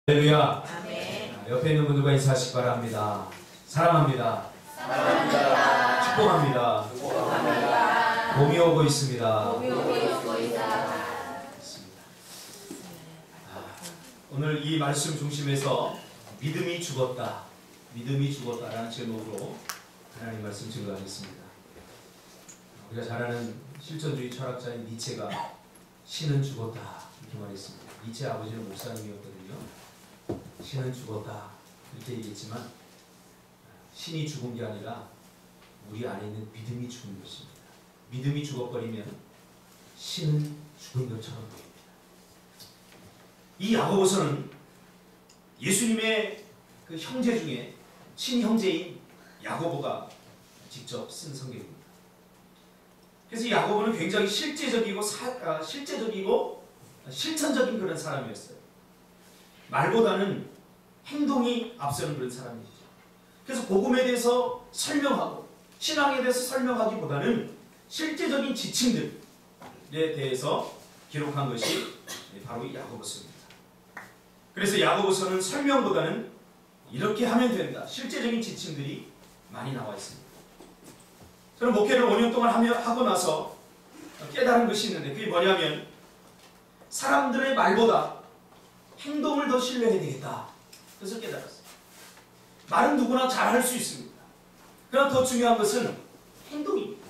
할렐루야. 아멘. 옆에 있는 분들과 인사하시기 바랍니다. 사랑합니다. 사랑합니다. 축복합니다. 축복합니다. 봄이 오고 있습니다. 봄이 오고 있습니다. 오늘 이 말씀 중심에서 믿음이 죽었다. 믿음이 죽었다라는 제목으로 하나님 말씀 증거하겠습니다. 우리가 잘 아는 실존주의 철학자인 니체가 신은 죽었다 이렇게 말했습니다. 니체 아버지는 목사님이었거든요. 신은 죽었다 이렇게 얘기했지만 신이 죽은 게 아니라 우리 안에 있는 믿음이 죽은 것입니다. 믿음이 죽어버리면 신은 죽은 것처럼 보입니다. 이 야고보서는 예수님의 그 형제 중에 친형제인 야고보가 직접 쓴 성경입니다. 그래서 이 야고보는 굉장히 실제적이고 실천적인 그런 사람이었어요. 말보다는 행동이 앞서는 그런 사람이죠. 그래서 복음에 대해서 설명하고 신앙에 대해서 설명하기보다는 실제적인 지침들에 대해서 기록한 것이 바로 이 야고보서입니다. 그래서 야고보서는 설명보다는 이렇게 하면 된다. 실제적인 지침들이 많이 나와 있습니다. 저는 목회를 5년 동안 하고 나서 깨달은 것이 있는데 그게 뭐냐면 사람들의 말보다 행동을 더 신뢰해야 되겠다. 그래서 깨달았어요. 말은 누구나 잘할 수 있습니다. 그러나 더 중요한 것은 행동입니다.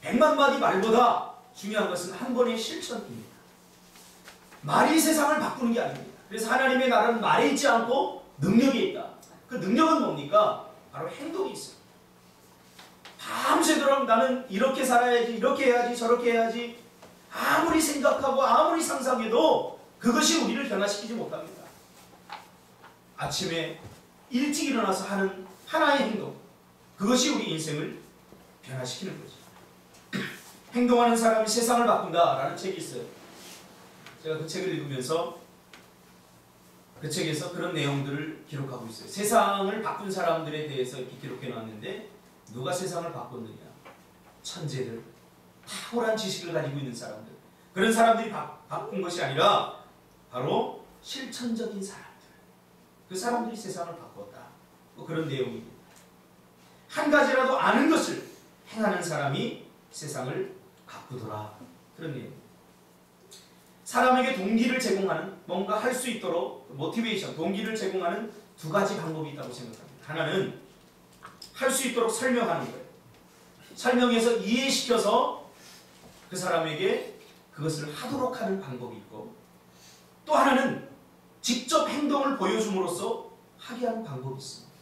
100만 마디 말보다 중요한 것은 한 번의 실천입니다. 말이 세상을 바꾸는 게 아닙니다. 그래서 하나님의 나라는 말에 있지 않고 능력에 있다. 그 능력은 뭡니까? 바로 행동이 있어요. 밤새도록 나는 이렇게 살아야지, 이렇게 해야지, 저렇게 해야지 아무리 생각하고 아무리 상상해도 그것이 우리를 변화시키지 못합니다. 아침에 일찍 일어나서 하는 하나의 행동, 그것이 우리 인생을 변화시키는 거죠. 행동하는 사람이 세상을 바꾼다라는 책이 있어요. 제가 그 책을 읽으면서 그 책에서 그런 내용들을 기록하고 있어요. 세상을 바꾼 사람들에 대해서 이렇게 기록해 놨는데 누가 세상을 바꿨느냐? 천재들, 탁월한 지식을 가지고 있는 사람들, 그런 사람들이 바꾼 것이 아니라 바로 실천적인 사람들, 그 사람들이 세상을 바꿨다. 뭐 그런 내용입니다. 한 가지라도 아는 것을 행하는 사람이 세상을 바꾸더라. 그런 내용입니다. 사람에게 동기를 제공하는, 뭔가 할 수 있도록 모티베이션, 동기를 제공하는 두 가지 방법이 있다고 생각합니다. 하나는 할 수 있도록 설명하는 거예요. 설명해서 이해시켜서 그 사람에게 그것을 하도록 하는 방법이 있고, 또 하나는 직접 행동을 보여줌으로써 하게 하는 방법이 있습니다.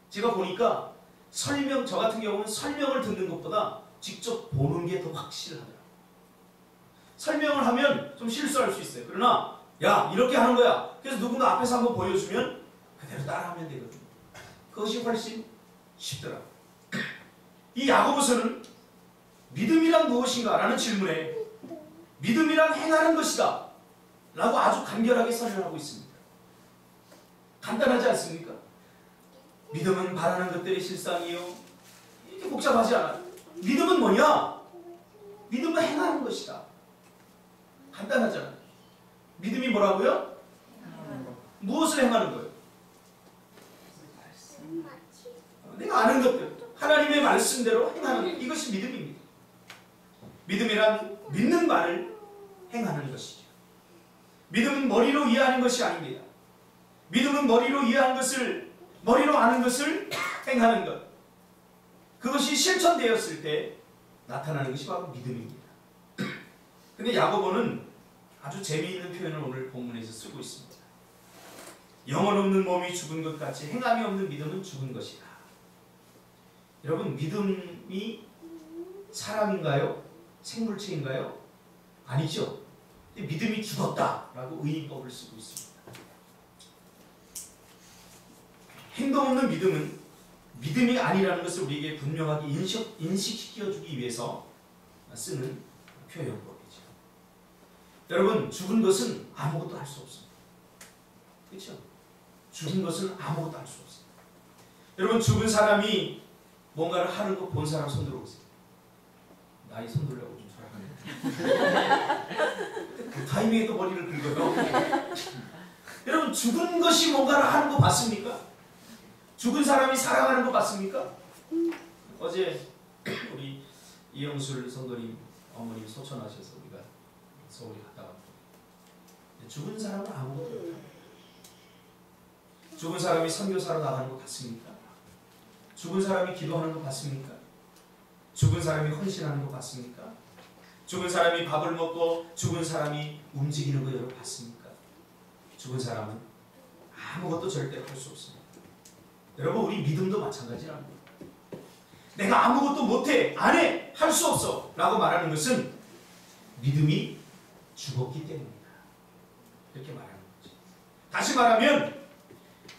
제가 보니까 저 같은 경우는 설명을 듣는 것보다 직접 보는 게 더 확실하더라고요. 설명을 하면 좀 실수할 수 있어요. 그러나 야, 이렇게 하는 거야. 그래서 누군가 앞에서 한번 보여주면 그대로 따라하면 되거든요. 그것이 훨씬 쉽더라고요. 이 야고보서는 믿음이란 무엇인가? 라는 질문에 믿음이란 행하는 것이다 라고 아주 간결하게 설명하고 있습니다. 간단하지 않습니까? 믿음은 바라는 것들의 실상이요. 이렇게 복잡하지 않아요. 믿음은 뭐냐? 믿음은 행하는 것이다. 간단하잖아요. 믿음이 뭐라고요? 무엇을 행하는 거예요? 내가 아는 것들, 하나님의 말씀대로 행하는 것, 이것이 믿음입니다. 믿음이란 믿는 말을 행하는 것이죠. 믿음은 머리로 이해하는 것이 아닙니다. 믿음은 머리로 이해한 것을, 머리로 아는 것을 행하는 것, 그것이 실천되었을 때 나타나는 것이 바로 믿음입니다. 근데 야고보는 아주 재미있는 표현을 오늘 본문에서 쓰고 있습니다. 영혼 없는 몸이 죽은 것 같이 행함이 없는 믿음은 죽은 것이다. 여러분, 믿음이 사람인가요? 생물체인가요? 아니죠. 믿음이 죽었다라고 의인법을 쓰고 있습니다. 행동 없는 믿음은 믿음이 아니라는 것을 우리에게 분명하게 인식시켜주기 위해서 쓰는 표현법이죠. 여러분, 죽은 것은 아무것도 할 수 없습니다. 그렇죠? 죽은 것은 아무것도 할 수 없습니다. 여러분, 죽은 사람이 뭔가를 하는 거 본 사람 손 들어보세요. 나이 손 들려고 좀 소리하네. 그 타이밍에 또 머리를 긁어요. 여러분 죽은 것이 뭔가를 하는 거 봤습니까? 죽은 사람이 살아가는 거 봤습니까? 어제 우리 이영술 성도님 어머님 소천하셔서 우리가 서울에 갔다 왔고 죽은 사람은 아무것도 못합니다. 죽은 사람이 선교사로 나가는 거 봤습니까? 죽은 사람이 기도하는 거 봤습니까? 죽은 사람이 헌신하는 거 봤습니까? 죽은 사람이 밥을 먹고 죽은 사람이 움직이는 거 여러분 봤습니까? 죽은 사람은 아무것도 절대 할 수 없습니다. 여러분 우리 믿음도 마찬가지랍니다. 내가 아무것도 못해, 안 해, 할 수 없어 라고 말하는 것은 믿음이 죽었기 때문이다. 이렇게 말하는 거죠. 다시 말하면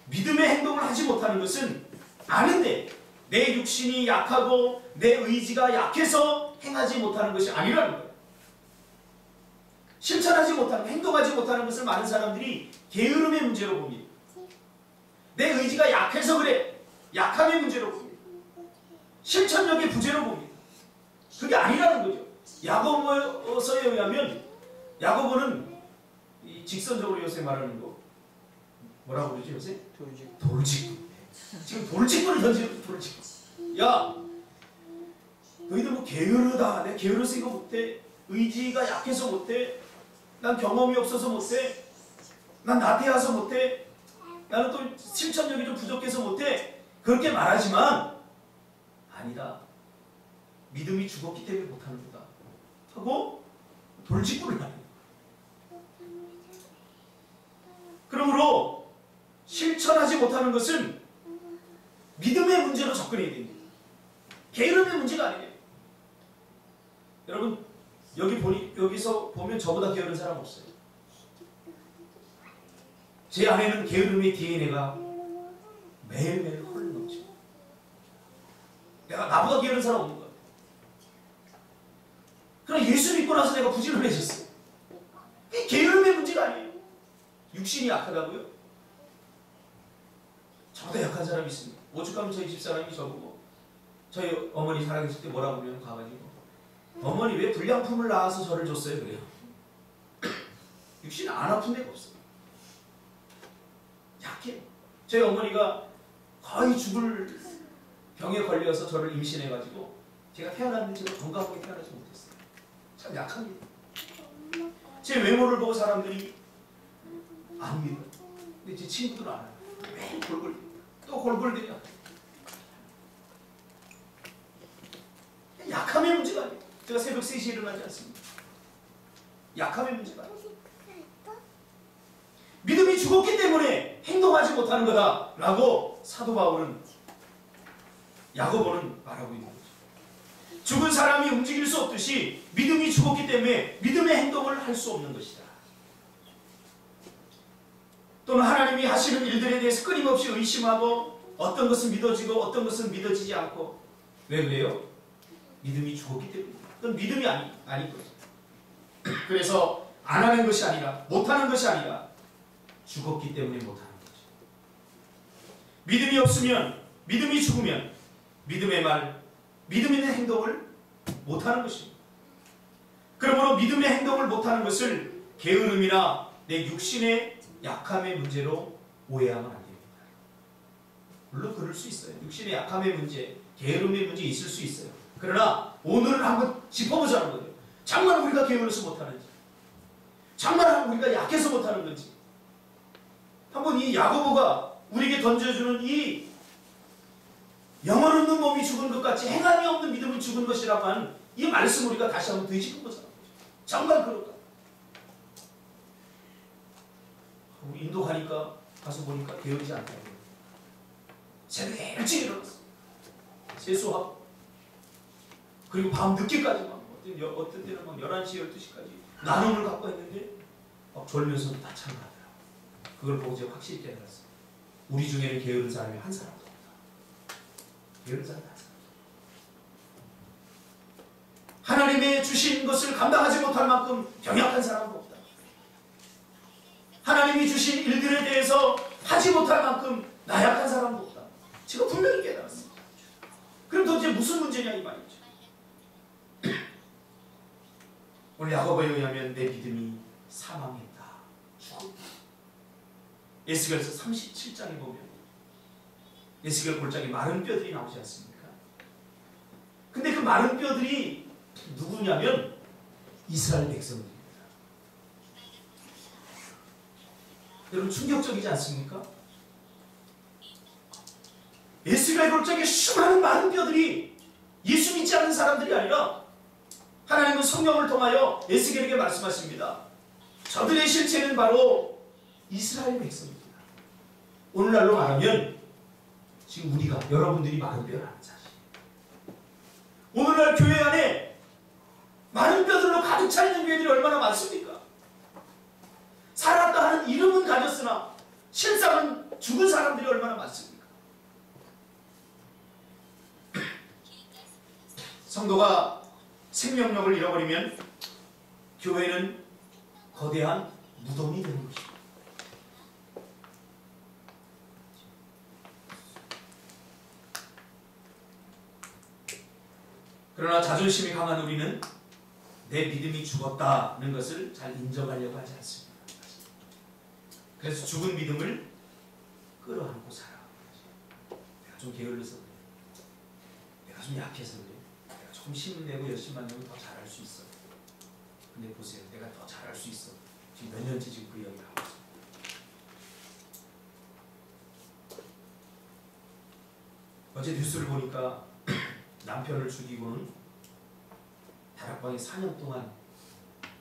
믿음의 행동을 하지 못하는 것은 아는데 내 육신이 약하고 내 의지가 약해서 행하지 못하는 것이 아니라는 거예요. 실천하지 못하는, 행동하지 못하는 것을 많은 사람들이 게으름의 문제로 봅니다. 내 의지가 약해서 그래. 약함의 문제로 봅니다. 실천력의 부재로 봅니다. 그게 아니라는 거죠. 야고보서에 의하면 야고보는 이 직선적으로 요새 말하는 거 뭐라고 그러지 요새? 돌직구. 지금 돌직구를 던지는 돌직구. 야, 너희들 뭐 게으르다. 내가 게으러서 이거 못해. 의지가 약해서 못해. 난 경험이 없어서 못해. 난 나태해서 못해. 나는 또 실천력이 좀 부족해서 못해. 그렇게 말하지만 아니다. 믿음이 죽었기 때문에 못하는 거다. 하고 돌직구를 하는 거예요. 그러므로 실천하지 못하는 것은 믿음의 문제로 접근해야 됩니다. 게으름의 문제가 아니에요. 여러분 여기서 보면 저보다 게으른 사람 없어요. 제 안에는 게으름의 DNA가 매일매일 흘러넘치고 내가 나보다 게으른 사람 없는 것 같아요. 그러나 예수 믿고 나서 내가 부지런해졌어요. 이게 게으름의 문제가 아니에요. 육신이 약하다고요? 저보다 약한 사람이 있습니다. 오죽하면 저희 집사람이 저보고 저희 어머니 살아계실 때 뭐라고 그러면 가가지고 어머니 왜 불량품을 낳아서 저를 줬어요? 그래요. 육신은 안 아픈 데가 없어요. 약해요. 저희 어머니가 거의 죽을 병에 걸려서 저를 임신해가지고 제가 태어났는데 제가 건강하게 태어나지 못했어요. 참 약합니다. 제 외모를 보고 사람들이 안 믿어요. 근데 제 친구들은 알아요. 매일 골골 또 골골대냐. 약함의 문제가 아니에요. 제가 새벽 3시에 일어나지 않습니다. 약함의 문제가 아니에요. 믿음이 죽었기 때문에 행동하지 못하는 거다라고 사도 바울은 야고보는 말하고 있는 거죠. 죽은 사람이 움직일 수 없듯이 믿음이 죽었기 때문에 믿음의 행동을 할 수 없는 것이다. 또는 하나님이 하시는 일들에 대해서 끊임없이 의심하고 어떤 것은 믿어지고 어떤 것은 믿어지지 않고 왜 그래요? 믿음이 죽었기 때문입니다. 그건 믿음이 아닌 거죠. 그래서 안 하는 것이 아니라 못하는 것이 아니라 죽었기 때문에 못하는 거죠. 믿음이 없으면 믿음이 죽으면 믿음의 말, 믿음 있는 행동을 못하는 것입니다. 그러므로 믿음의 행동을 못하는 것을 게으름이나 내 육신의 약함의 문제로 오해하면 안 됩니다. 물론 그럴 수 있어요. 육신의 약함의 문제, 게으름의 문제 있을 수 있어요. 그러나 오늘은 한번 짚어보자는 거예요. 정말 우리가 게을러서 못하는지, 정말 우리가 약해서 못하는 건지, 한번 이 야고보가 우리에게 던져주는 이 영혼 없는 몸이 죽은 것 같이 행함이 없는 믿음은 죽은 것이라고 하는 이 말씀을 우리가 다시 한번 되짚어보자는 거죠. 정말 그럴까? 인도 가니까 가서 보니까 게으르지 않다고. 새벽에 일찍 일어났어. 세수하고 그리고 밤 늦게까지 막 어떤 때는 막 11시, 12시까지 나눔을 갖고 했는데 막 졸면서도 다 참가하더라고. 그걸 보고 제가 확실히 깨달았어요. 우리 중에는 게으른 사람이 한 사람도 없다. 게으른 사람이 한 사람. 하나님의 주신 것을 감당하지 못할 만큼 병약한 사람도 없다. 하나님이 주신 일들에 대해서 하지 못할 만큼 나약한 사람도 없다. 제가 분명히 깨달았습니다. 그럼 도대체 무슨 문제냐 이 말이죠. 오늘 야고보에 의하면 내 믿음이 사망했다. 죽었다. 에스겔서 37장에 보면 에스겔 골짜기 마른 뼈들이 나오지 않습니까? 근데 그 마른 뼈들이 누구냐면 이스라엘 백성들입니다. 여러분 충격적이지 않습니까? 에스겔 골짜기에 수많은 마른 뼈들이 예수 믿지 않는 사람들이 아니라 하나님은 성령을 통하여 에스겔에게 말씀하십니다. 저들의 실체는 바로 이스라엘 백성입니다. 오늘날로 말하면 지금 우리가 여러분들이 마른 뼈라는 사실. 오늘날 교회 안에 마른 뼈들로 가득 차 있는 교회들이 얼마나 많습니까? 살았다 하는 이름은 가졌으나 실상은 죽은 사람들이 얼마나 많습니까? 성도가 생명력을 잃어버리면 교회는 거대한 무덤이 되는 것입니다. 그러나 자존심이 강한 우리는 내 믿음이 죽었다는 것을 잘 인정하려고 하지 않습니다. 그래서 죽은 믿음을 끌어안고 살아. 내가 좀 게을러서 그래. 내가 좀 약해서 그래. 내가 조금 힘을 내고 열심만 내면 더 잘할 수 있어. 근데 보세요. 내가 더 잘할 수 있어. 지금 몇 년째 지금 그 이야기를 하고 있습니다. 어제 뉴스를 보니까 남편을 죽이고는 다락방에 4년 동안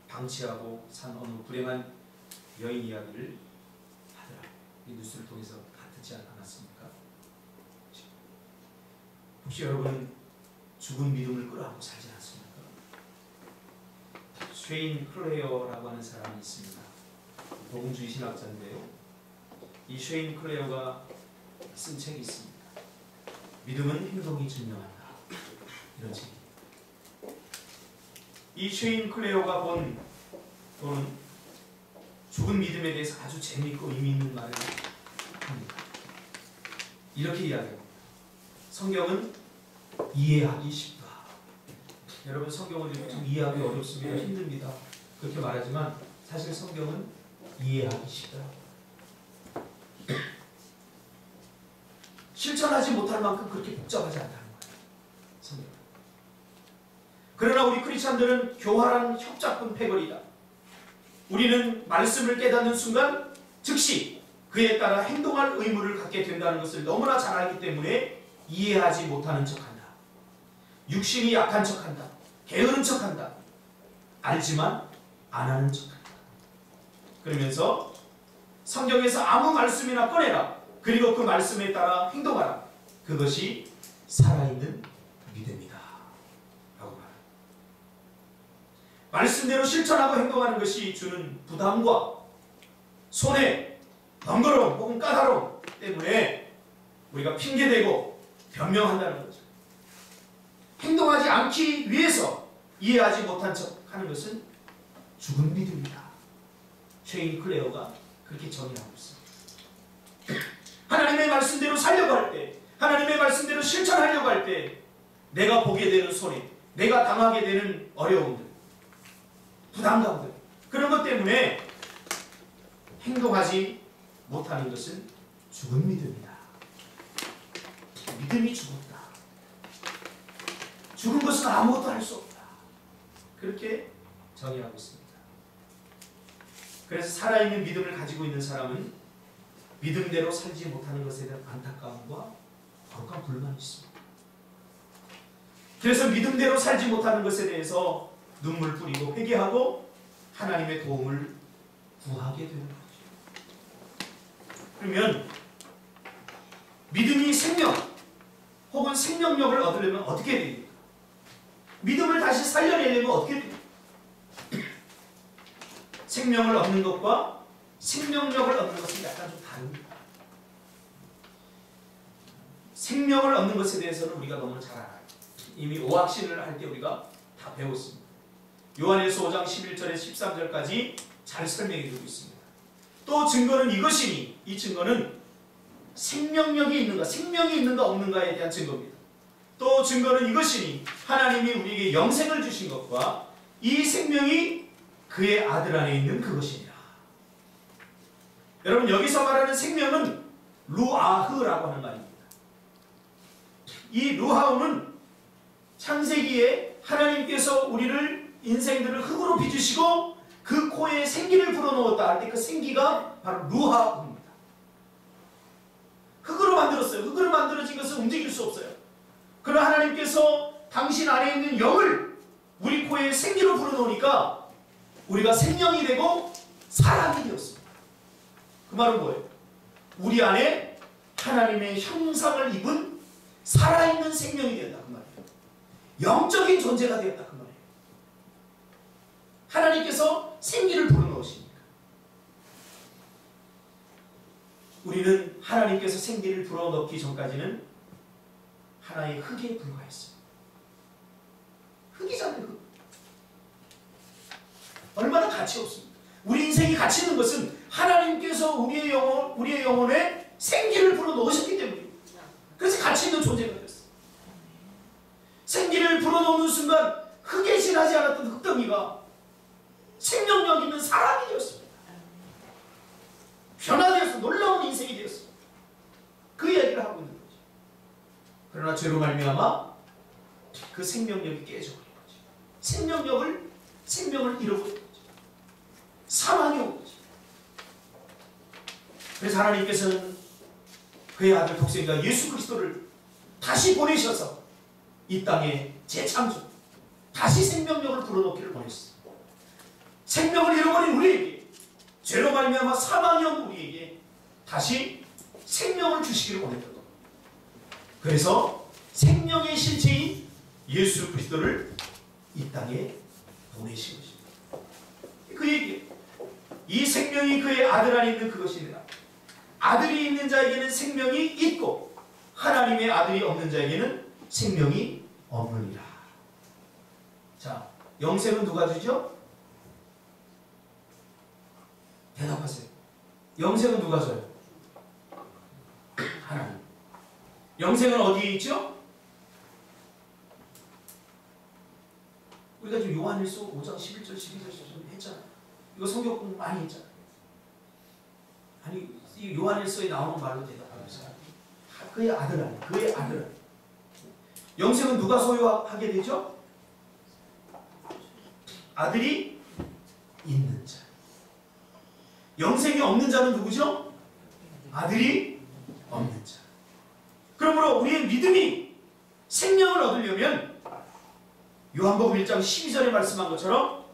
방치하고 산 어느 불행한 여인 이야기를 하더라. 이 뉴스를 통해서 같지 않았습니까? 혹시 여러분은 죽은 믿음을 끌어안고 살지 않습니까? 쉐인 클레어라고 하는 사람이 있습니다. 복음주의 신학자인데요. 이 쉐인 클레어가 쓴 책이 있습니다. 믿음은 행동이 증명한다. 이런 책이. 이 쉐인 클레어가 본 또는 죽은 믿음에 대해서 아주 재미있고 의미 있는 말을 합니다. 이렇게 이야기합니다. 성경은 이해하기 쉽다. 여러분 성경을 좀 이해하기 어렵습니다. 힘듭니다. 그렇게 말하지만 사실 성경은 이해하기 쉽다. 실천하지 못할 만큼 그렇게 복잡하지 않다는 거예요. 성경. 그러나 우리 크리스찬들은 교활한 협작품 패거리다. 우리는 말씀을 깨닫는 순간 즉시 그에 따라 행동할 의무를 갖게 된다는 것을 너무나 잘 알기 때문에 이해하지 못하는 척한다. 육신이 약한 척한다. 게으른 척한다. 알지만 안 하는 척한다. 그러면서 성경에서 아무 말씀이나 꺼내라. 그리고 그 말씀에 따라 행동하라. 그것이 살아있는 믿음이다. 라고 말합니다. 말씀대로 실천하고 행동하는 것이 주는 부담과 손해, 번거로움 혹은 까다로움 때문에 우리가 핑계대고 변명한다는 거죠. 행동하지 않기 위해서 이해하지 못한 척 하는 것은 죽은 믿음이다. 쉐인 클레어가 그렇게 정의하고 있습니다. 하나님의 말씀대로 살려고 할 때, 하나님의 말씀대로 실천하려고 할 때 내가 보게 되는 손해, 내가 당하게 되는 어려움들, 부담감들, 그런 것 때문에 행동하지 못하는 것은 죽은 믿음이다. 믿음이 죽었다. 죽은 것은 아무것도 할 수 없다. 그렇게 정의하고 있습니다. 그래서 살아있는 믿음을 가지고 있는 사람은 믿음대로 살지 못하는 것에 대한 안타까움과 거룩한 불만이 있습니다. 그래서 믿음대로 살지 못하는 것에 대해서 눈물 뿌리고 회개하고 하나님의 도움을 구하게 되는 거죠. 그러면 믿음이 생명 혹은 생명력을 얻으려면 어떻게 해야 됩니까? 믿음을 다시 살려내려면 어떻게 해야 됩니까? 생명을 얻는 것과 생명력을 얻는 것은 약간 좀 다릅니다. 생명을 얻는 것에 대해서는 우리가 너무 잘 알아요. 이미 오학신을 할 때 우리가 다 배웠습니다. 요한일서 5장 11절에서 13절까지 잘 설명해 주고 있습니다. 또 증거는 이것이니, 이 증거는 생명력이 있는가, 생명이 있는가 없는가에 대한 증거입니다. 또 증거는 이것이니 하나님이 우리에게 영생을 주신 것과 이 생명이 그의 아들 안에 있는 그것이니라. 여러분 여기서 말하는 생명은 루아흐라고 하는 말입니다. 이 루아흐는 창세기에 하나님께서 우리를 인생들을 흙으로 빚으시고 그 코에 생기를 불어넣었다 할 때 그 생기가 바로 루아흐입니다. 흙으로 만들었어요. 흙으로 만들어진 것은 움직일 수 없어요. 그러나 하나님께서 당신 안에 있는 영을 우리 코에 생기로 불어넣으니까 우리가 생명이 되고 사람이 되었습니다. 그 말은 뭐예요? 우리 안에 하나님의 형상을 입은 살아있는 생명이 되었다 그 말이에요. 영적인 존재가 되었다 그 말이에요. 하나님께서 생기를 불어넣으시니까 우리는 하나님께서 생기를 불어넣기 전까지는 하나의 흙에 불과했습니다. 흙이잖아요. 흙. 얼마나 가치 없습니다. 우리 인생이 가치 있는 것은 하나님께서 우리의 영혼에 생기를 불어넣으셨기 때문입니다. 그래서 가치 있는 존재가 됐어요. 생기를 불어넣는 순간 흙에 지나지 않았던 흙덩이가 생명력 있는 사람이 되었습니다. 변화되어서 놀라운 인생이 되었습니다. 그 이야기를 하고 있는 거죠. 그러나 죄로 말미암아 그 생명력이 깨져버린 거죠. 생명을 잃어버린 거죠. 사망이 온 거죠. 그래서 하나님께서는 그의 아들 독생자 예수 그리스도를 다시 보내셔서 이 땅에 재창조, 다시 생명력을 불어넣기를 보냈어요. 생명을 잃어버린 우리에게, 죄로 말미암아 사망이 온 우리에게 다시 생명을 주시기를 원했던 겁니다. 그래서 생명의 실체인 예수 그리스도를 이 땅에 보내신 것입니다. 그 얘기예요. 이 생명이 그의 아들 안에 있는 그것이니라. 아들이 있는 자에게는 생명이 있고 하나님의 아들이 없는 자에게는 생명이 없느니라. 자, 영생은 누가 주죠? 대답하세요. 영생은 누가 줘요? 하나님. 영생은 어디에 있죠? 우리가 지금 요한일서 5장 11절 12절 했잖아요. 이거 성경 공부 많이 했잖아요. 아니 이 요한일서에 나오는 말로 대답하면서 그의 아들 안에, 그의 아들 안에. 영생은 누가 소유하게 되죠? 아들이 있는 자. 영생이 없는 자는 누구죠? 아들이 없는 자. 그러므로 우리의 믿음이 생명을 얻으려면 요한복음 1장 12절에 말씀한 것처럼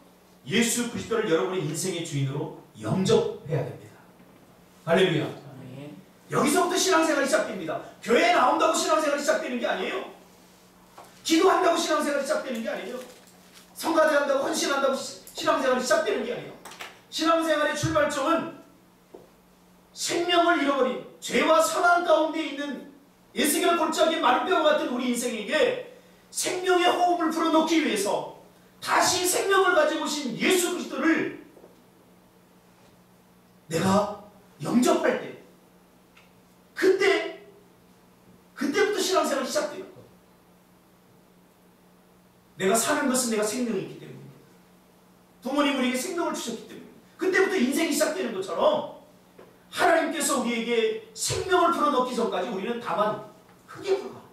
예수 그리스도를 여러분의 인생의 주인으로 영접해야 됩니다. 할렐루야. 여기서부터 신앙생활이 시작됩니다. 교회에 나온다고 신앙생활이 시작되는 게 아니에요. 기도한다고 신앙생활이 시작되는 게 아니에요. 성가대한다고 헌신한다고 신앙생활이 시작되는 게 아니에요. 신앙생활의 출발점은 생명을 잃어버린 죄와 사망 가운데 있는 에스겔 골짜기 마른 뼈와 같은 우리 인생에게 생명의 호흡을 불어넣기 위해서 다시 생명을 가지고 오신 예수 그리스도를 내가 영접할 때 그때부터 신앙생활이 시작돼요. 내가 사는 것은 내가 생명이 있기 때문입니다. 부모님 우리에게 생명을 주셨기 때문입니다. 그때부터 인생이 시작되는 것처럼 하나님께서 우리에게 생명을 불어넣기 전까지 우리는 다만 흙에 불과합니다.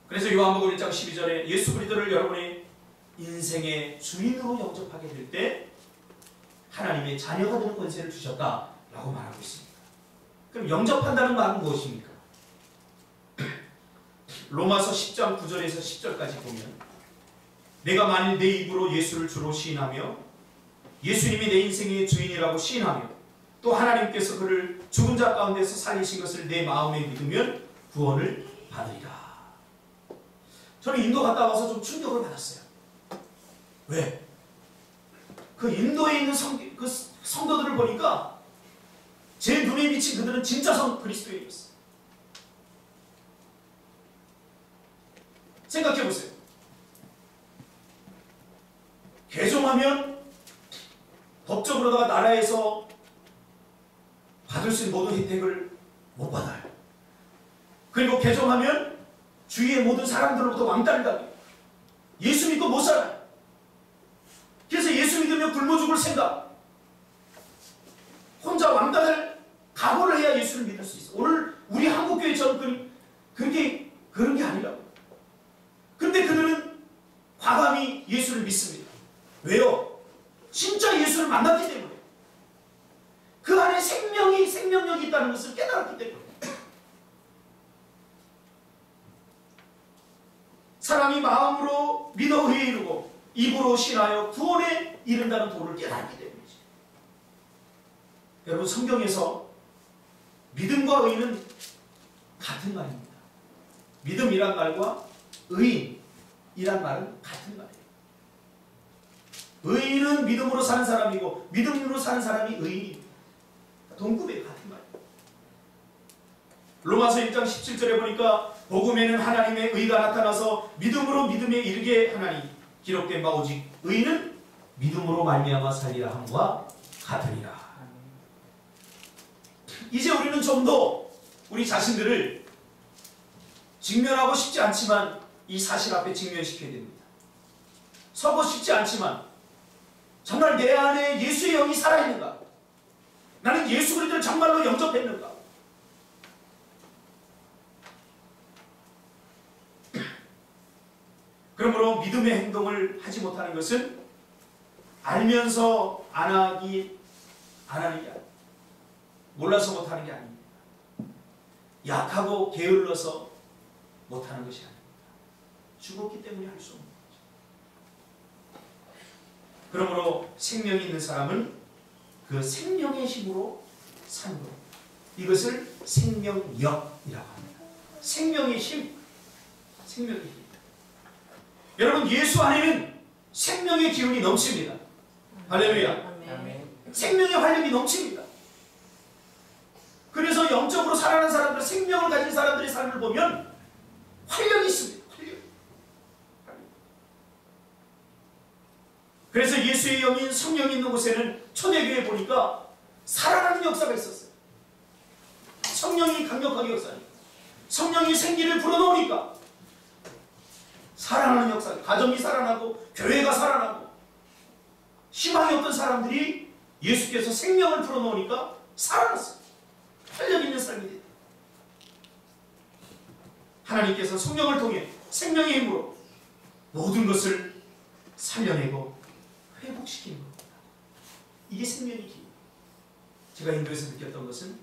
그래서 요한복음 1장 12절에 예수 그리스도를 여러분의 인생의 주인으로 영접하게 될 때 하나님의 자녀가 되는 권세를 주셨다라고 말하고 있습니다. 그럼 영접한다는 말은 무엇입니까? 로마서 10장 9절에서 10절까지 보면 내가 만일 내 입으로 예수를 주로 시인하며 예수님이 내 인생의 주인이라고 시인하며 또 하나님께서 그를 죽은 자 가운데서 살리신 것을 내 마음에 믿으면 구원을 받으리라. 저는 인도 갔다 와서 좀 충격을 받았어요. 왜? 그 인도에 있는 성도들을 보니까 제 눈에 비친 그들은 진짜 그리스도인이었어요. 생각해보세요. 개종하면 법적으로다가 나라에서 받을 수 있는 모든 혜택을 못 받아요. 그리고 개종하면 주위의 모든 사람들로부터 왕따를 당해요. 예수 믿고 못 살아요. 그래서 그래서 예수 믿으며 굶어 죽을 생각, 혼자 왕따될 각오를 해야 예수를 믿을 수 있어. 오늘 우리 한국교회처럼 그렇게 그런 게 아니라고. 근데 그들은 과감히 예수를 믿습니다. 왜요? 진짜 예수를 만났기 때문에. 그 안에 생명력이 있다는 것을 깨달았기 때문에. 사람이 마음으로 믿어 의에 이르고 입으로 신하여 구원에 이른다는 도를 깨달았기 때문이지. 여러분, 성경에서 믿음과 의는 같은 말입니다. 믿음이란 말과 의인이란 말은 같은 말이에요. 의인은 믿음으로 사는 사람이고 믿음으로 사는 사람이 의인입니다. 동급의 같은 말이에요. 로마서 1장 17절에 보니까 복음에는 하나님의 의가 나타나서 믿음으로 믿음에 이르게 하나니 기록된 바 오직 의인은 믿음으로 말미암아 살리라 함과 같으니라. 이제 우리는 좀 더 우리 자신들을 직면하고 싶지 않지만 이 사실 앞에 직면시켜야 됩니다. 서고 싶지 않지만 정말 내 안에 예수의 영이 살아있는가? 나는 예수 그리스도를 정말로 영접했는가? 그러므로 믿음의 행동을 하지 못하는 것은 알면서 안 하는 게 아니에요. 몰라서 못하는 게 아닙니다. 약하고 게을러서 못하는 것이 아닙니다. 죽었기 때문에 할 수 없는 거죠. 그러므로 생명이 있는 사람은 그 생명의 힘으로 사는 것. 이것을 생명력이라고 합니다. 생명의 힘. 생명의 힘. 여러분, 예수 안에는 생명의 기운이 넘칩니다. 할렐루야. 아멘. 생명의 활력이 넘칩니다. 그래서 영적으로 살아가는 사람들, 생명을 가진 사람들의 삶을 보면 활력이 있습니다. 활력. 그래서 예수의 영인 성령이 있는 곳에는 초대교회에 보니까 살아나는 역사가 있었어요. 성령이 강력하게 역사합니다. 성령이 생기를 불어넣으니까 살아나는 역사, 가정이 살아나고 교회가 살아나고 희망이 없던 사람들이 예수께서 생명을 불어넣으니까 살아났어요. 활력 있는 삶이 됐다. 하나님께서 성령을 통해 생명의 힘으로 모든 것을 살려내고 회복시키는 겁니다. 이게 생명의 기운. 제가 인도에서 느꼈던 것은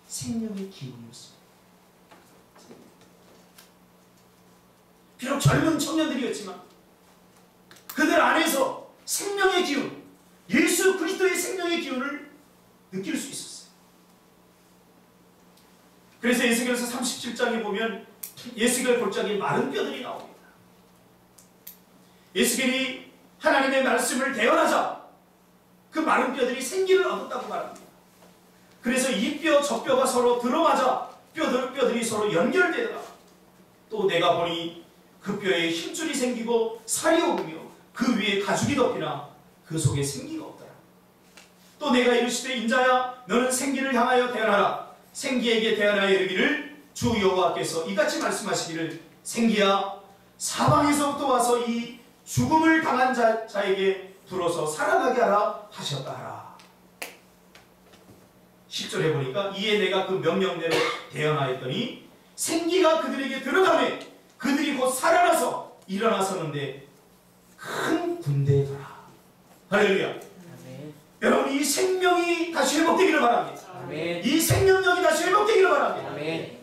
생명의 기운이었습니다. 비록 젊은 청년들이었지만 그들 안에서 생명의 기운, 예수 그리스도의 생명의 기운을 느낄 수 있었어요. 그래서 에스겔서 37장에 보면 에스겔 골짜기에 마른 뼈들이 나옵니다. 에스겔이 하나님의 말씀을 대언하자 그 마른 뼈들이 생기를 얻었다고 말합니다. 그래서 이 뼈, 저 뼈가 서로 들어맞아 뼈들이 서로 연결되더라. 또 내가 보니 그 뼈에 힘줄이 생기고 살이 오르며 그 위에 가죽이 덮이나 그 속에 생기가 없더라. 또 내가 이르시되 인자야 너는 생기를 향하여 대언하라. 생기에게 대언하여 이르기를 주 여호와께서 이같이 말씀하시기를 생기야 사방에서부터 와서 이 죽음을 당한 자에게 불어서 살아나게 하라 하셨다 하라. 10절에 보니까 이에 내가 그 명령대로 대언하였더니 생기가 그들에게 들어가매 그들이 곧 살아나서 일어나서는데 큰 군대더라. 할렐루야. 아멘. 여러분, 이 생명이 다시 회복되기를 바랍니다. 아멘. 이 생명력이 다시 회복되기를 바랍니다. 아멘.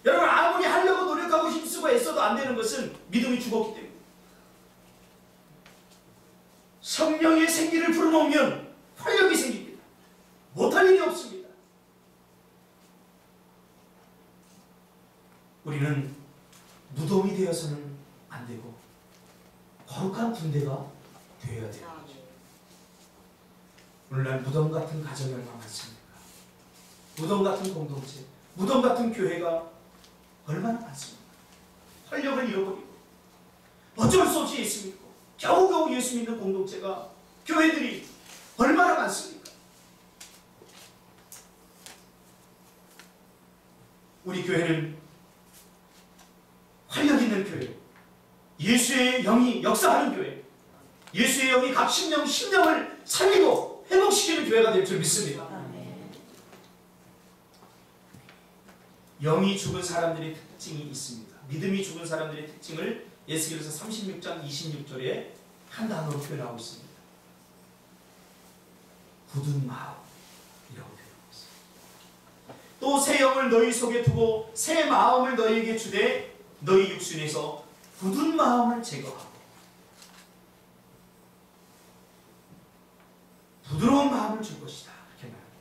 여러분, 아무리 하려고 노력하고 힘쓰고 애써도 안 되는 것은 믿음이 죽었기 때문에. 성령의 생기를 불어넣으면 활력이 생깁니다. 못할 일이 없습니다. 우리는 무덤이 되어서는 안 되고 거룩한 군대가 되어야 돼요. 오늘날 무덤 같은 가정이 얼마나 많습니까? 무덤 같은 공동체, 무덤 같은 교회가 얼마나 많습니까? 활력을 잃어버리고 어쩔 수 없이 예수 믿고 겨우겨우 예수 믿는 공동체가, 교회들이 얼마나 많습니까? 우리 교회는 활력 있는 교회, 예수의 영이 역사하는 교회, 예수의 영이 각 심령을 살리고 회복시키는 교회가 될 줄 믿습니다. 영이 죽은 사람들의 특징이 있습니다. 믿음이 죽은 사람들의 특징을 에스겔서 36장 26절에 한 단어로 표현하고 있습니다. 굳은 마음이라고 표현하고 있습니다. 또 새 영을 너희 속에 두고 새 마음을 너희에게 주되 너희 육신에서 굳은 마음을 제거하고 부드러운 마음을 줄 것이다. 이렇게 말합니다.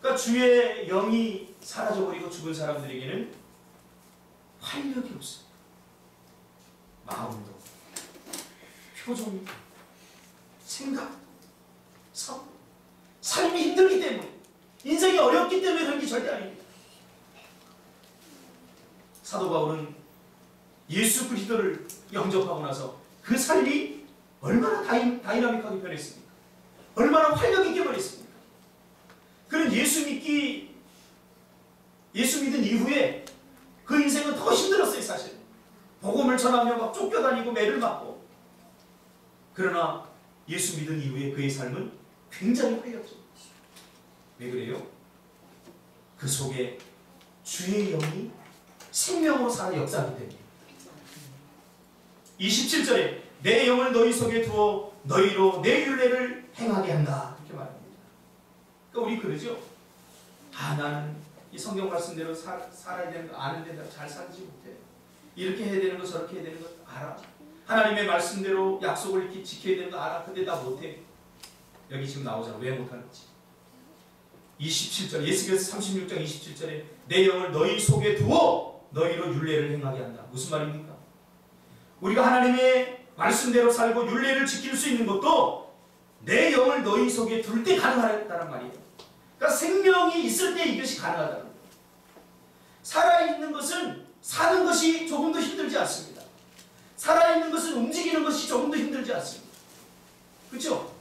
그러니까 주의 영이 사라져버리고 죽은 사람들에게는 활력이 없습니다. 마음도, 표정도, 생각, 삶이 힘들기 때문에, 인생이 어렵기 때문에 그런 게 절대 아닙니다. 사도 바울은 예수 그리스도를 영접하고 나서 그 삶이 얼마나 다이나믹하게 변했습니까? 얼마나 활력 있게 변했습니까? 그는 예수 믿은 이후에 그 인생은 더 힘들었어요, 사실. 복음을 전하며 막 쫓겨다니고 매를 맞고. 그러나 예수 믿은 이후에 그의 삶은 굉장히 활력적이었어요. 왜 그래요? 그 속에 주의 영이 생명으로 살아 역사하기 때문에. 27절에 내 영을 너희 속에 두어 너희로 내 율례를 행하게 한다. 이렇게 말합니다. 그러니까 우리 그러죠? 나는 이 성경 말씀대로 살아야 되는 거 아는데 잘 살지 못해. 이렇게 해야 되는 거 저렇게 해야 되는 거 알아. 하나님의 말씀대로 약속을 이렇게 지켜야 되는 거 알아. 근데 나 못해. 여기 지금 나오잖아. 왜 못하는지. 27절 예수께서 36장 27절에 내 영을 너희 속에 두어 너희로 율례를 행하게 한다. 무슨 말입니까? 우리가 하나님의 말씀대로 살고 율례를 지킬 수 있는 것도 내 영을 너희 속에 둘 때 가능하다는 말이에요. 그러니까 생명이 있을 때 이것이 가능하다는 거예요. 살아있는 것은 사는 것이 조금도 힘들지 않습니다. 살아있는 것은 움직이는 것이 조금도 힘들지 않습니다. 그렇죠?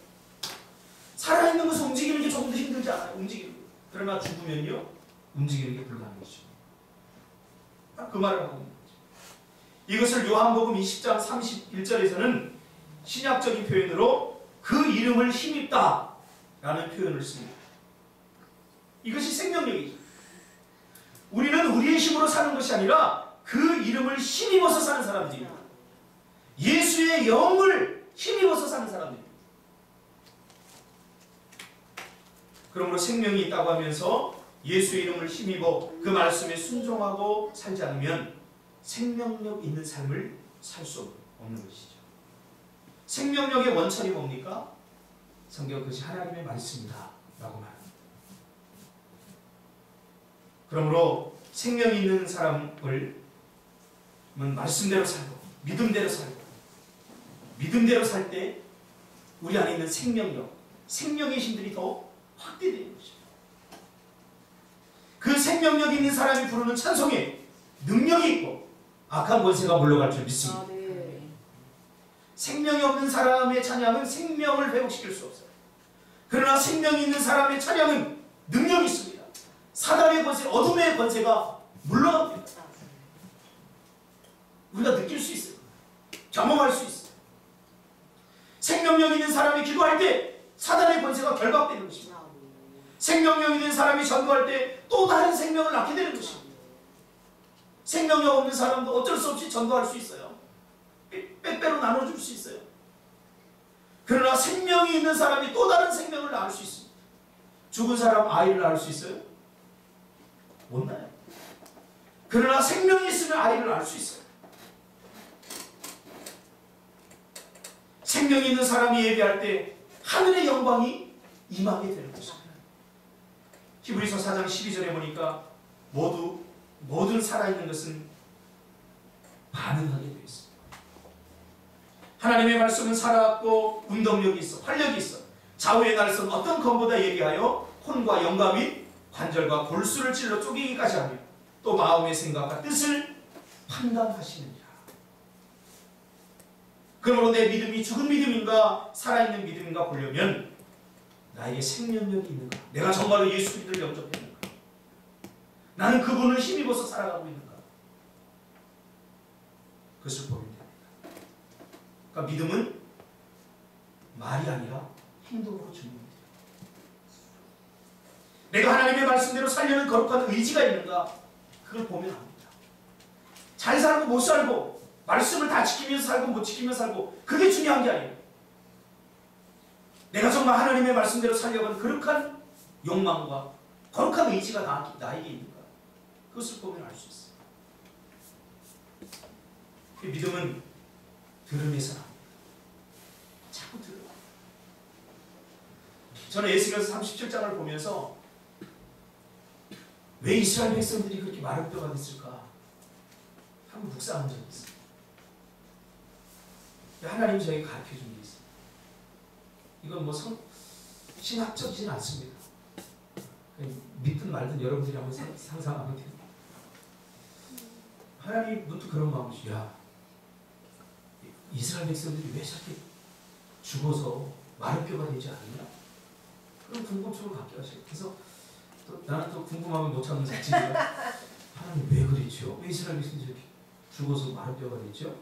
살아있는 것은 움직이는 게 조금도 힘들지 않아요. 움직이는 거. 그러나 죽으면요 움직이는 게 불가능해지죠. 그 말을 하고 있는 거죠. 이것을 요한복음 20장 31절에서는 신약적인 표현으로 그 이름을 힘입다 라는 표현을 씁니다. 이것이 생명력이죠. 우리는 우리의 힘으로 사는 것이 아니라 그 이름을 힘입어서 사는 사람들입니다. 예수의 영을 힘입어서 사는 사람들입니다. 그러므로 생명이 있다고 하면서 예수의 이름을 힘입어 그 말씀에 순종하고 살지 않으면 생명력 있는 삶을 살 수 없는 것이죠. 생명력의 원천이 뭡니까? 성경 그것이 하나님의 말씀이다 라고 말합니다. 그러므로 생명이 있는 사람을 말씀대로 살고 믿음대로 살고 믿음대로 살 때 우리 안에 있는 생명력, 생명의 힘들이 더 확대되는 것입니다. 그 생명력이 있는 사람이 부르는 찬송에 능력이 있고 악한 권세가 물러갈 줄 믿습니다. 생명이 없는 사람의 찬양은 생명을 회복시킬 수 없어요. 그러나 생명이 있는 사람의 찬양은 능력이 있습니다. 사단의 권세, 어둠의 권세가 물러갑니다. 우리가 느낄 수 있어요. 경험할 수 있어요. 생명력 있는 사람이 기도할 때 사단의 권세가 결박되는 것입니다. 생명력 있는 사람이 전도할 때 또 다른 생명을 낳게 되는 것입니다. 생명력 없는 사람도 어쩔 수 없이 전도할 수 있어요. 빼빼로 나눠줄 수 있어요. 그러나 생명이 있는 사람이 또 다른 생명을 낳을 수 있습니다. 죽은 사람 아이를 낳을 수 있어요? 못 낳아요. 그러나 생명이 있으면 아이를 낳을 수 있어요. 생명이 있는 사람이 예배할 때 하늘의 영광이 임하게 되는 것입니다. 히브리서 4장 12절에 보니까 모든 살아있는 것은 반응하게 되어 있습니다. 하나님의 말씀은 살아왔고 운동력이 있어, 활력이 있어. 좌우의 날선 어떤 검보다 예리하여 혼과 영과 및 관절과 골수를 찔러 쪼개기까지 하며 또 마음의 생각과 뜻을 판단하시느니라. 그러므로 내 믿음이 죽은 믿음인가 살아있는 믿음인가 보려면 나에게 생명력이 있는가? 내가 정말로 예수 그리스도를 영접했는가? 나는 그분을 힘입어서 살아가고 있는가? 그것을 보면 됩니다. 그러니까 믿음은 말이 아니라 행동으로 증명돼요. 내가 하나님의 말씀대로 살려는 거룩한 의지가 있는가? 그걸 보면 압니다. 잘 살고 못 살고 말씀을 다 지키면서 살고 못 지키면서 살고 그게 중요한 게 아니에요. 내가 정말 하나님의 말씀대로 살려가는 거룩한 욕망과 거룩한 의지가 나에게 있는가? 그것을 보면 알 수 있어요. 믿음은 들음에서 납니다. 자꾸 들어요. 저는 에스겔서 37장을 보면서 왜 이스라엘 백성들이 그렇게 마른 뼈가 됐을까? 한번 묵상한 적이 있어요. 하나님이 저에게 가르쳐준 게 있어요. 이건 뭐 신학적이진 않습니다. 믿든 말든 여러분들이 한번 상상하면 됩니다. 하나님 문득 그런 마음이죠. 야, 이스라엘 백성들이 왜 저렇게 죽어서 마른 뼈가 되지 않느냐? 그런 궁금증을 갖게 하셔요. 그래서 나는 또 궁금하면 못 참는 자체가 하나님 왜 그랬죠? 왜 이스라엘 백성들이 저렇게 죽어서 마른 뼈가 됐죠?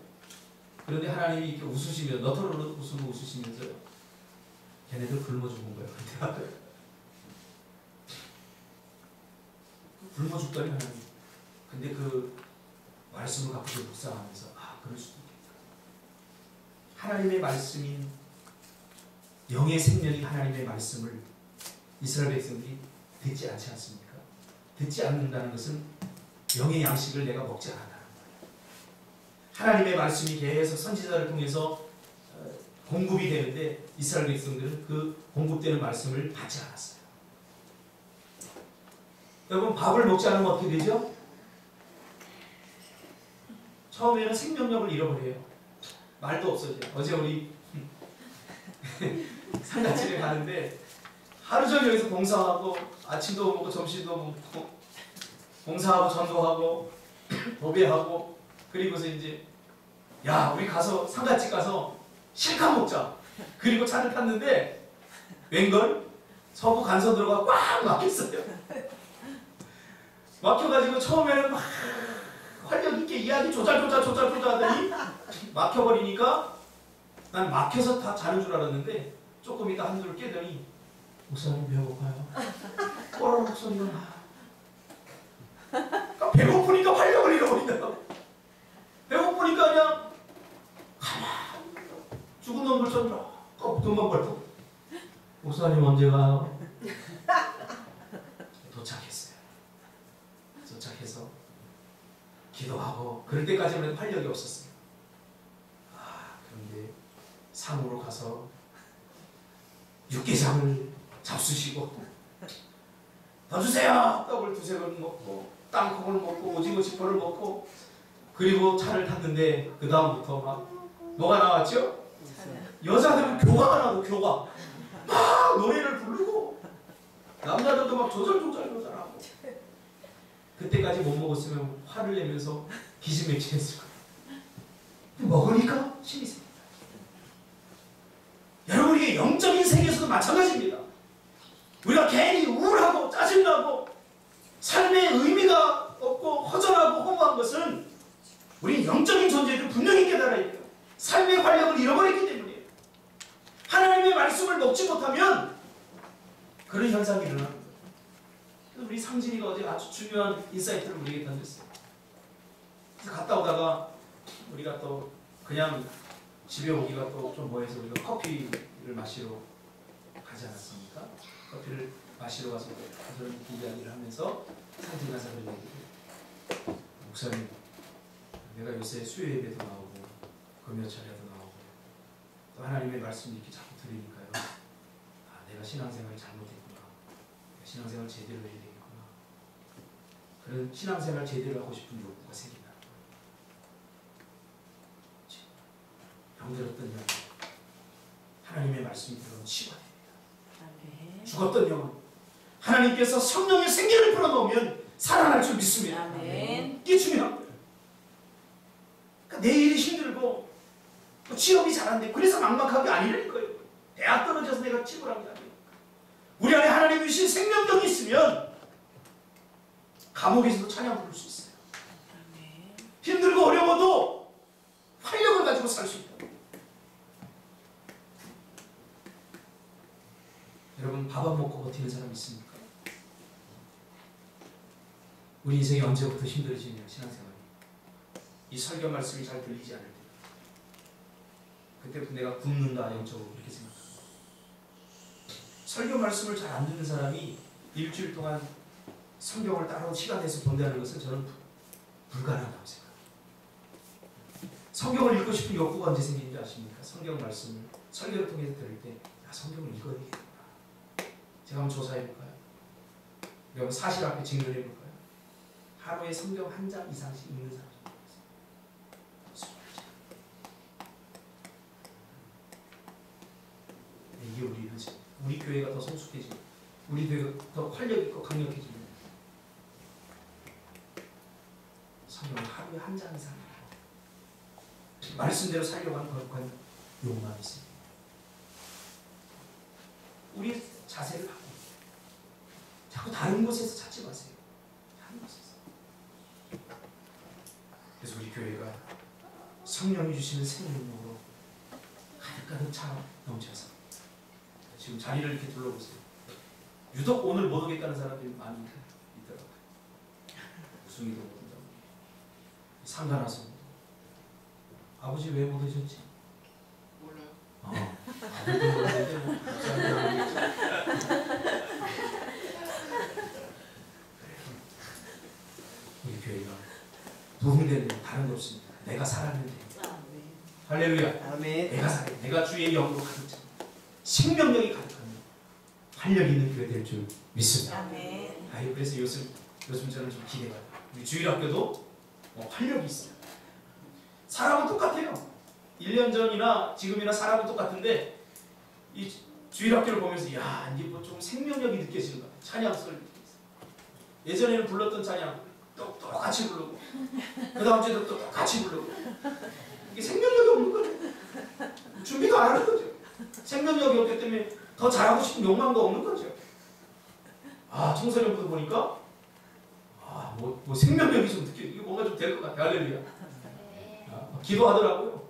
그런데 하나님이 이렇게 웃으시면 너털으로 웃으시면서 걔네들 굶어 죽은 거야. 굶어 죽다니 하나님. 근데 그 말씀을 갖고 묵상하면서 그럴 수도 있겠다. 하나님의 말씀인 영의 생명이 하나님의 말씀을 이스라엘 백성들이 듣지 않지 않습니까? 듣지 않는다는 것은 영의 양식을 내가 먹지 않았다는 거예요. 하나님의 말씀이 계속 선지자를 통해서 공급이 되는데 이스라엘 백성들은 그 공급되는 말씀을 받지 않았어요. 여러분 밥을 먹지 않으면 어떻게 되죠? 처음에는 생명력을 잃어버려요. 말도 없어져요. 어제 우리 상가집에 가는데 하루 종일 여기서 봉사하고 아침도 먹고 점심도 먹고 봉사하고 전도하고 도배하고 그리고서 이제 야 우리 가서 상가집 가서 실컷 먹자. 그리고 차를 탔는데 웬걸 서부 간선도로가 꽉 막혔어요. 막혀가지고 처음에는 막 활력 있게 이야기 조잘조잘하더니 막혀버리니까 난 막혀서 다 자는 줄 알았는데 조금 있다 한숨을 깨더니 목사님 배고파요. 꼬라락 목소리가 그러니까 배고프니까 활력을 잃어버린다고. 배고프니까 그냥 가만히 죽은 놈들처럼 돈만 벌고 목사님 언제 가요? 도착했어요. 도착해서 기도하고 그럴 때까지는 활력이 없었어요. 그런데 상으로 가서 육개장을 잡수시고 더 주세요! 떡을 두세 번 먹고 땅콩을 먹고 오징어 지포를 먹고 그리고 차를 탔는데 그 다음부터 막 뭐가 나왔죠? 여자들은 교가가 나고 교가 막 노래를 부르고 남자들도 막 조절하고 그때까지 못 먹었으면 화를 내면서 기진맥진했을 거예요. 먹으니까 힘이 셉니다. 여러분 이게 영적인 세계에서도 마찬가지입니다. 우리가 괜히 우울하고 짜증나고 삶의 의미가 없고 허전하고 허무한 것은 우리 영적인 존재를 분명히 깨달아야 돼요. 삶의 활력을 잃어버렸기 때문이에요. 하나님의 말씀을 먹지 못하면 그런 현상이 일어나는 거예요. 그래서 우리 상진이가 어제 아주 중요한 인사이트를 우리에게 던졌어요. 그래서 갔다 오다가 우리가 또 그냥 집에 오기가 또 좀 뭐해서 우리가 커피를 마시러 가지 않았습니까? 커피를 마시러 가서 그런 이야기를 하면서 상진 가서 그런 얘기를 목사님 내가 요새 수요 예배도 나오고 금요 차례도 나오고 또 하나님의 말씀을 이렇게 자꾸 들으니까요. 내가 신앙생활을 잘못했구나. 신앙생활 제대로 해야 되겠구나. 그런 신앙생활 제대로 하고 싶은 욕구가 생긴다. 병들었던 영, 하나님의 말씀이 들어오면 치유가 됩니다. 죽었던 영은 하나님께서 성령의 생기를 불어넣으면 살아날 줄 믿습니다. 아멘. 이게 중요한 거예요. 그러니까 내 일이 힘들고 또 취업이 잘 안 돼. 그래서 막막하게 아니라는 거예요. 대학 떨어져서 내가 취업을 한 게 아니에요. 우리 안에 하나님이 주신 생명력이 있으면 감옥에서도 찬양 부를 수 있어요. 힘들고 어려워도 활력을 가지고 살 수 있다. 여러분 밥 안 먹고 버티는 사람 있습니까? 우리 인생이 언제부터 힘들어지냐 신앙생활이 이 설교 말씀이 잘 들리지 않을 때 그때부터 내가 굶는다 영적으로 그렇게 생각합니다. 설교 말씀을 잘 안 듣는 사람이 일주일 동안 성경을 따로 시간 내서 본다는 것은 저는 불가능하다고 생각합니다. 성경을 읽고 싶은 욕구가 언제 생기는지 아십니까? 성경 말씀을 설교를 통해서 들을 때 성경을 읽어야 되겠구나. 제가 한번 조사해볼까요? 여러분 사실 앞에 증명해볼까요? 하루에 성경 한 장 이상씩 읽는 사람 이게 우리 현실. 우리 교회가 더 성숙해지고 우리 교회가 더 활력있고 강력해지면 성경을 하루에 한 장 이상 말씀대로 살려고 하는 거룩한 욕망이 있습니다. 우리 자세를 바꿔. 자꾸 다른 곳에서 찾지 마세요. 다른 곳에서. 그래서 우리 교회가 성령이 주시는 생명력으로 가득가득 차 넘쳐서 지금 자리를 이렇게 둘러보세요. 유독 오늘 못 오겠다는 사람들이 많이 있더라고요. 무슨 일도 못 온다고. 상관하서 아버지 왜 못 오셨지? 몰라요. 아들도 몰랐는데 뭐 우리 교회가 부흥되는 건 다른 거 없습니다. 내가 살았는데 할렐루야. 아멘. 내가 살아. 내가 주의 영으로 가득 차. 생명력이 가득하면 활력 있는 교회 될 줄 믿습니다. 아멘. 그래서 요즘 저는 좀 기대가. 우리 주일학교도 활력이 있어요. 사람은 똑같아요. 1년 전이나 지금이나 사람은 똑같은데 이 주일학교를 보면서 야 이제 뭐 좀 생명력이 느껴지는 거야. 찬양소를 느끼면서. 예전에는 불렀던 찬양 똑같이 부르고 그 다음 주에도 또 똑같이 부르고 이게 생명력이 없는 거죠. 준비도 안 하는 거죠. 생명력이 없기 때문에 더 잘하고 싶은 욕망도 없는 거죠. 청소년부터 보니까 뭐 생명력이 좀 느껴지고 뭔가 좀 될 것 같아. 할렐루야. 기도하더라고요.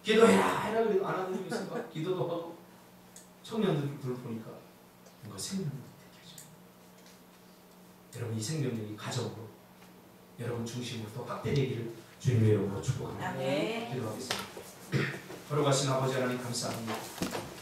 기도해라 그래도 안 하는 일이 있을까? 기도도 하고 청년들 보니까 뭔가 생명력이 느껴져요. 여러분 이 생명력이 가정으로 여러분 중심으로 더 확대되기를 주님의 이름으로 축복합니다. 아멘. 기도하겠습니다. 걸어가신 아버지 하나님 감사합니다.